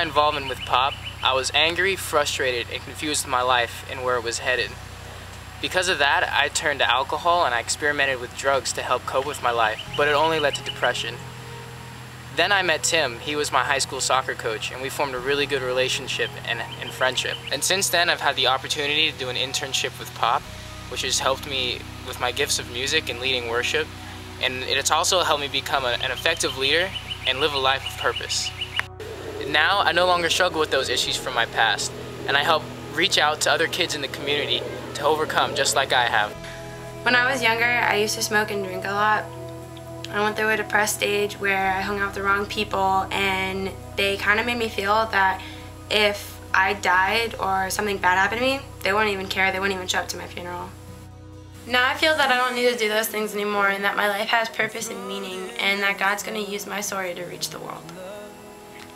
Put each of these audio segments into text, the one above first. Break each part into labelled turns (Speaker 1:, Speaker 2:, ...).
Speaker 1: my involvement with pop, I was angry, frustrated, and confused with my life and where it was headed. Because of that, I turned to alcohol and I experimented with drugs to help cope with my life, but it only led to depression. Then I met Tim. He was my high school soccer coach, and we formed a really good relationship and friendship. And since then, I've had the opportunity to do an internship with Pop, which has helped me with my gifts of music and leading worship, and it's also helped me become an effective leader and live a life of purpose. Now, I no longer struggle with those issues from my past, and I help reach out to other kids in the community to overcome just like I have.
Speaker 2: When I was younger, I used to smoke and drink a lot. I went through a depressed stage where I hung out with the wrong people, and they kind of made me feel that if I died or something bad happened to me, they wouldn't even care, they wouldn't even show up to my funeral. Now I feel that I don't need to do those things anymore, and that my life has purpose and meaning, and that God's going to use my story to reach the world.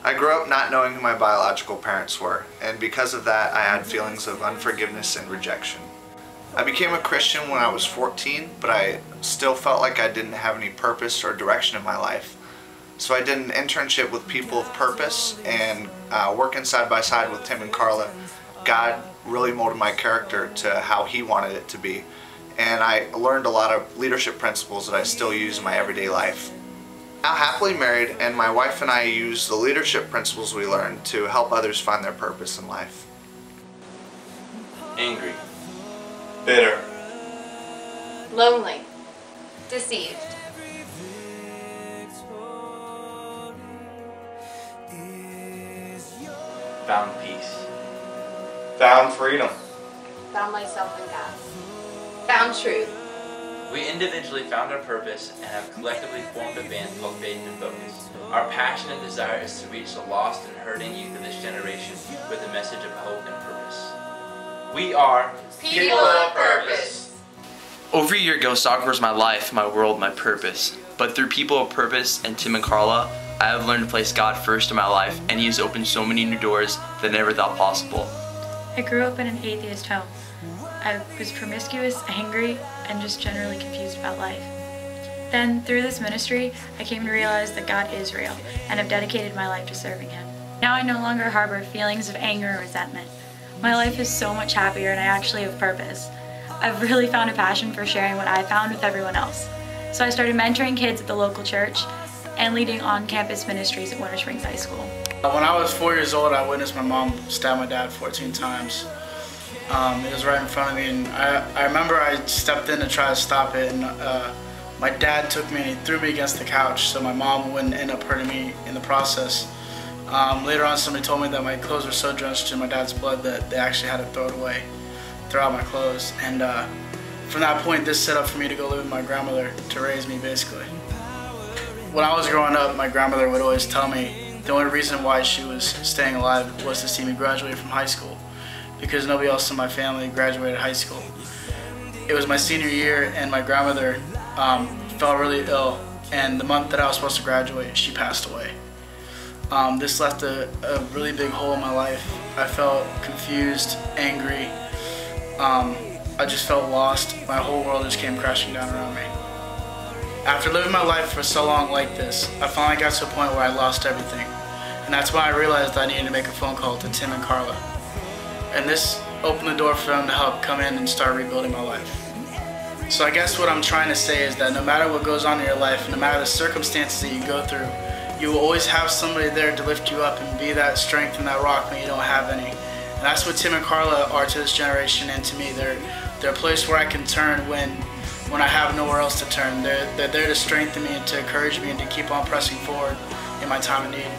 Speaker 3: I grew up not knowing who my biological parents were, and because of that I had feelings of unforgiveness and rejection. I became a Christian when I was 14, but I still felt like I didn't have any purpose or direction in my life. So I did an internship with People of Purpose, and working side by side with Tim and Carla, God really molded my character to how He wanted it to be. And I learned a lot of leadership principles that I still use in my everyday life. I'm now happily married, and my wife and I use the leadership principles we learned to help others find their purpose in life.
Speaker 4: Angry. Bitter.
Speaker 5: Lonely. Deceived.
Speaker 4: Found peace. Found freedom.
Speaker 5: Found myself in God. Found truth.
Speaker 6: We individually found our purpose and have collectively formed a band called Faith and Focus. Our passion and desire is to reach the lost and hurting youth of this generation with a message of hope and purpose. We are
Speaker 5: People of Purpose.
Speaker 7: Over a year ago, soccer was my life, my world, my purpose. But through People of Purpose and Tim and Carla, I have learned to place God first in my life, and He has opened so many new doors that I never thought possible.
Speaker 8: I grew up in an atheist home. I was promiscuous, angry, and just generally confused about life. Then, through this ministry, I came to realize that God is real, and have dedicated my life to serving Him. Now I no longer harbor feelings of anger or resentment. My life is so much happier, and I actually have purpose. I've really found a passion for sharing what I found with everyone else. So I started mentoring kids at the local church and leading on-campus ministries at Winter Springs High School.
Speaker 9: When I was 4 years old, I witnessed my mom stab my dad 14 times. It was right in front of me, and I remember I stepped in to try to stop it, and my dad took me and he threw me against the couch so my mom wouldn't end up hurting me in the process. Later on, somebody told me that my clothes were so drenched in my dad's blood that they actually had to throw it away, throw out my clothes. And from that point, this set up for me to go live with my grandmother to raise me, basically. When I was growing up, my grandmother would always tell me the only reason why she was staying alive was to see me graduate from high school, because nobody else in my family graduated high school. It was my senior year, and my grandmother fell really ill, and the month that I was supposed to graduate, she passed away. This left a really big hole in my life. I felt confused, angry. I just felt lost. My whole world just came crashing down around me. After living my life for so long like this, I finally got to a point where I lost everything. And that's when I realized I needed to make a phone call to Tim and Carla. And this opened the door for them to help come in and start rebuilding my life. So I guess what I'm trying to say is that no matter what goes on in your life, no matter the circumstances that you go through, you will always have somebody there to lift you up and be that strength and that rock when you don't have any. And that's what Tim and Carla are to this generation and to me. They're a place where I can turn when I have nowhere else to turn. They're there to strengthen me and to encourage me and to keep on pressing forward in my time of need.